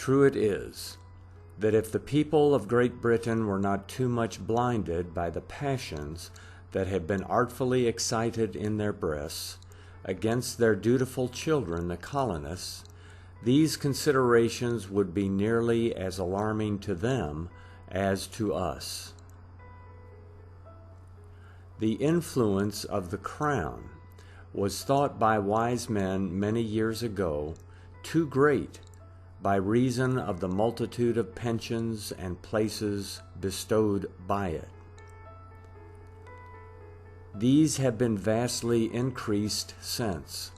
true it is that if the people of Great Britain were not too much blinded by the passions that have been artfully excited in their breasts against their dutiful children, the colonists, these considerations would be nearly as alarming to them as to us. The influence of the crown was thought by wise men many years ago too great by reason of the multitude of pensions and places bestowed by it. These have been vastly increased since,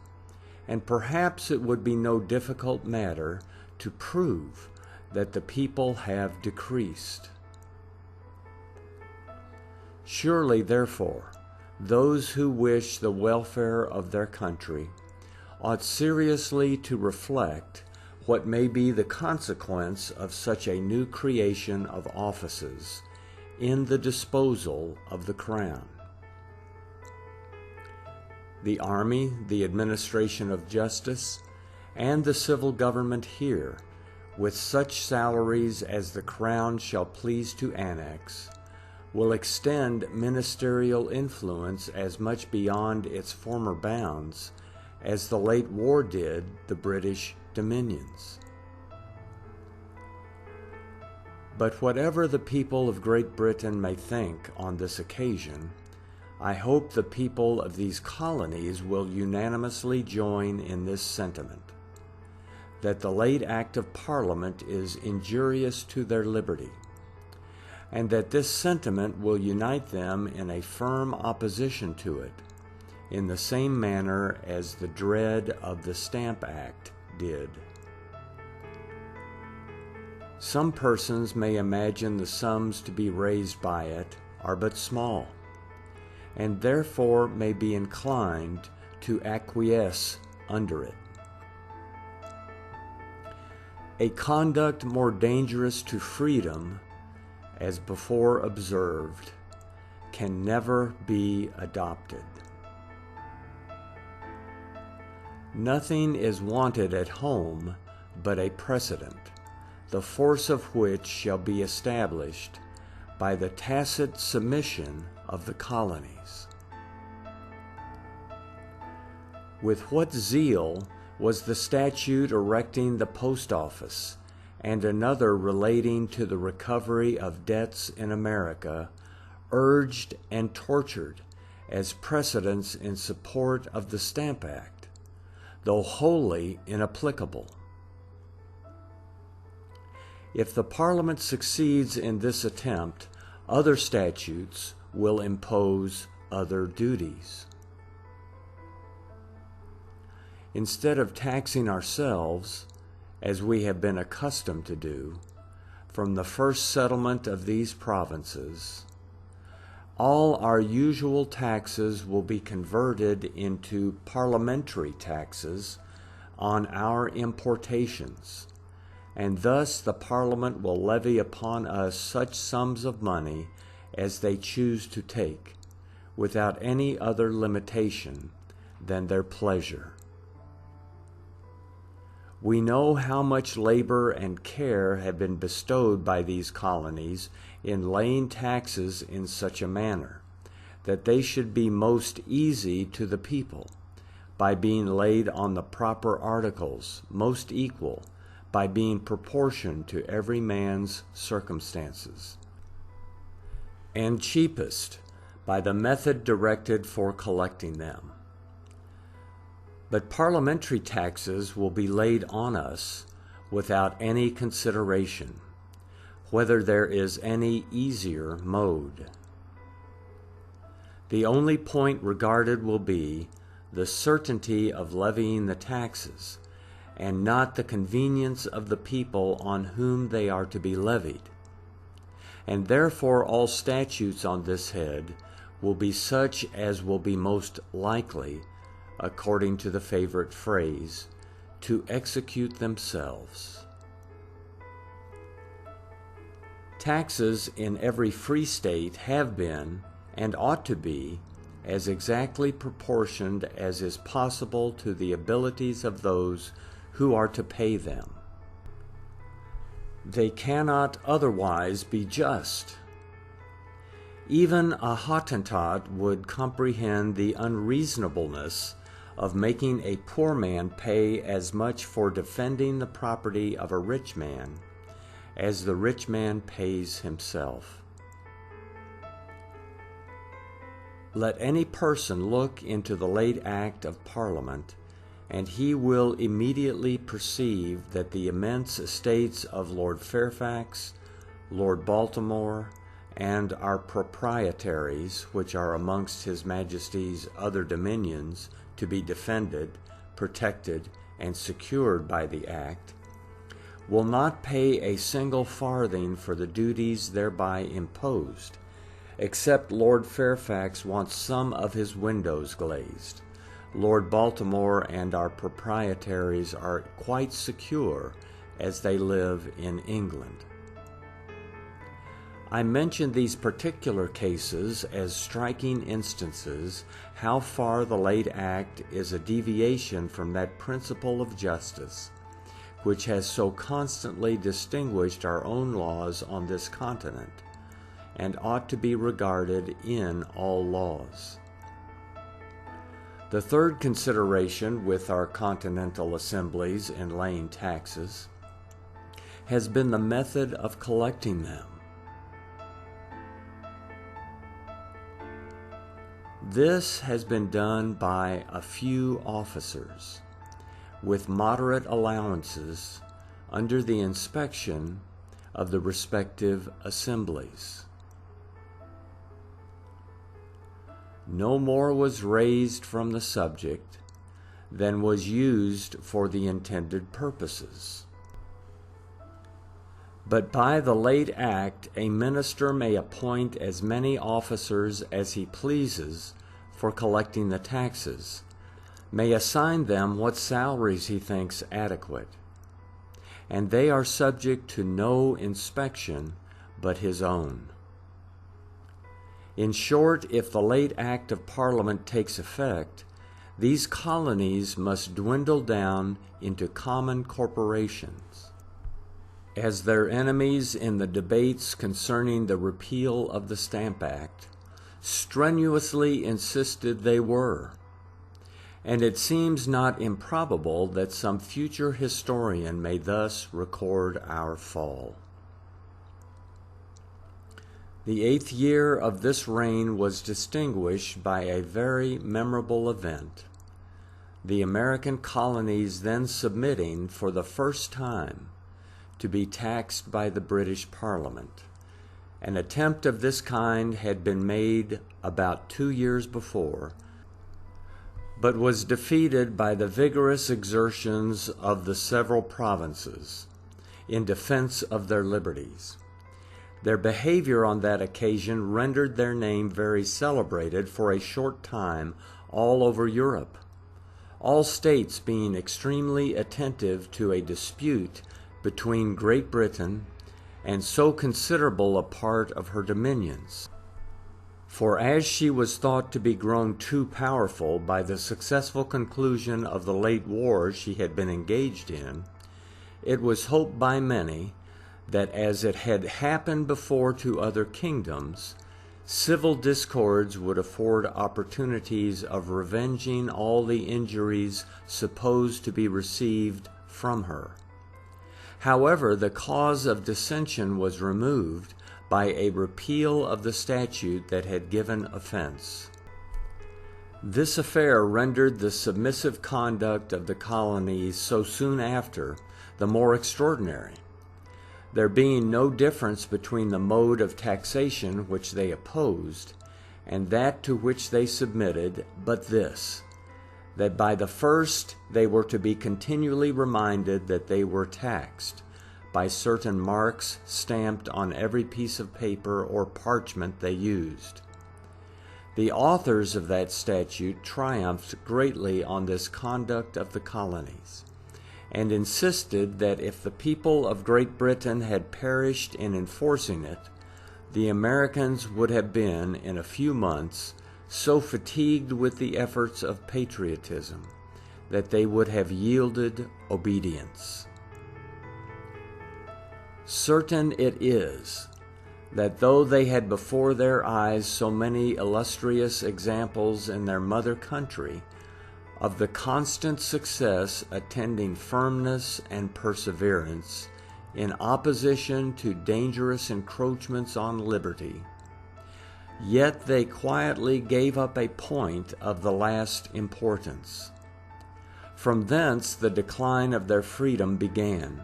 and perhaps it would be no difficult matter to prove that the people have decreased. Surely, therefore, those who wish the welfare of their country ought seriously to reflect what may be the consequence of such a new creation of offices in the disposal of the crown. The army, the administration of justice, and the civil government here, with such salaries as the crown shall please to annex, will extend ministerial influence as much beyond its former bounds as the late war did the British dominions. But whatever the people of Great Britain may think on this occasion, I hope the people of these colonies will unanimously join in this sentiment, that the late Act of Parliament is injurious to their liberty, and that this sentiment will unite them in a firm opposition to it, in the same manner as the dread of the Stamp Act did. Some persons may imagine the sums to be raised by it are but small, and therefore may be inclined to acquiesce under it. A conduct more dangerous to freedom, as before observed, can never be adopted. Nothing is wanted at home but a precedent, the force of which shall be established by the tacit submission of the colonies. With what zeal was the statute erecting the post office and another relating to the recovery of debts in America urged and tortured as precedents in support of the Stamp Act, though wholly inapplicable. If the Parliament succeeds in this attempt, other statutes will impose other duties. Instead of taxing ourselves, as we have been accustomed to do, from the first settlement of these provinces, all our usual taxes will be converted into parliamentary taxes on our importations, and thus the Parliament will levy upon us such sums of money as they choose to take, without any other limitation than their pleasure. We know how much labor and care have been bestowed by these colonies in laying taxes in such a manner that they should be most easy to the people, by being laid on the proper articles, most equal, by being proportioned to every man's circumstances, and cheapest by the method directed for collecting them. But parliamentary taxes will be laid on us without any consideration, whether there is any easier mode. The only point regarded will be the certainty of levying the taxes, and not the convenience of the people on whom they are to be levied. And therefore all statutes on this head will be such as will be most likely, according to the favorite phrase, to execute themselves. Taxes in every free state have been, and ought to be, as exactly proportioned as is possible to the abilities of those who are to pay them. they cannot otherwise be just. Even a Hottentot would comprehend the unreasonableness of making a poor man pay as much for defending the property of a rich man as the rich man pays himself. Let any person look into the late Act of Parliament, and he will immediately perceive that the immense estates of Lord Fairfax, Lord Baltimore, and our proprietaries, which are amongst His Majesty's other dominions to be defended, protected, and secured by the Act, will not pay a single farthing for the duties thereby imposed, except Lord Fairfax wants some of his windows glazed. Lord Baltimore and our proprietaries are quite secure as they live in England. I mention these particular cases as striking instances how far the late Act is a deviation from that principle of justice which has so constantly distinguished our own laws on this continent, and ought to be regarded in all laws. The third consideration with our continental assemblies in laying taxes has been the method of collecting them. This has been done by a few officers, with moderate allowances under the inspection of the respective assemblies. No more was raised from the subject than was used for the intended purposes. But by the late Act, a minister may appoint as many officers as he pleases for collecting the taxes, may assign them what salaries he thinks adequate, and they are subject to no inspection but his own. In short, if the late Act of Parliament takes effect, these colonies must dwindle down into common corporations, as their enemies in the debates concerning the repeal of the Stamp Act strenuously insisted they were, and it seems not improbable that some future historian may thus record our fall. The 8th year of this reign was distinguished by a very memorable event, the American colonies then submitting for the first time to be taxed by the British Parliament. An attempt of this kind had been made about 2 years before, but was defeated by the vigorous exertions of the several provinces in defense of their liberties. Their behavior on that occasion rendered their name very celebrated for a short time all over Europe, all states being extremely attentive to a dispute between Great Britain and so considerable a part of her dominions. For as she was thought to be grown too powerful by the successful conclusion of the late war she had been engaged in, it was hoped by many that, as it had happened before to other kingdoms, civil discords would afford opportunities of revenging all the injuries supposed to be received from her. However, the cause of dissension was removed by a repeal of the statute that had given offense. This affair rendered the submissive conduct of the colonies so soon after the more extraordinary, there being no difference between the mode of taxation which they opposed and that to which they submitted, but this, that by the first they were to be continually reminded that they were taxed by certain marks stamped on every piece of paper or parchment they used. The authors of that statute triumphed greatly on this conduct of the colonies, and insisted that if the people of Great Britain had perished in enforcing it, the Americans would have been, in a few months, so fatigued with the efforts of patriotism that they would have yielded obedience. Certain it is that though they had before their eyes so many illustrious examples in their mother country of the constant success attending firmness and perseverance in opposition to dangerous encroachments on liberty, yet they quietly gave up a point of the last importance. From thence the decline of their freedom began,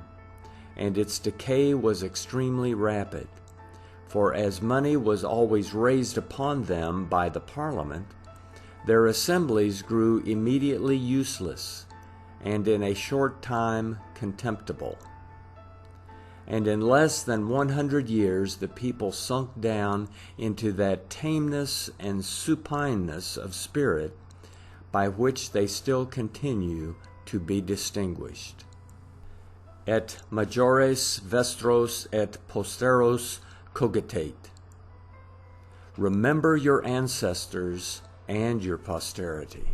and its decay was extremely rapid. For as money was always raised upon them by the Parliament, their assemblies grew immediately useless, and in a short time contemptible. And in less than 100 years the people sunk down into that tameness and supineness of spirit by which they still continue to be distinguished. Et majores vestros et posteros cogitate. Remember your ancestors and your posterity.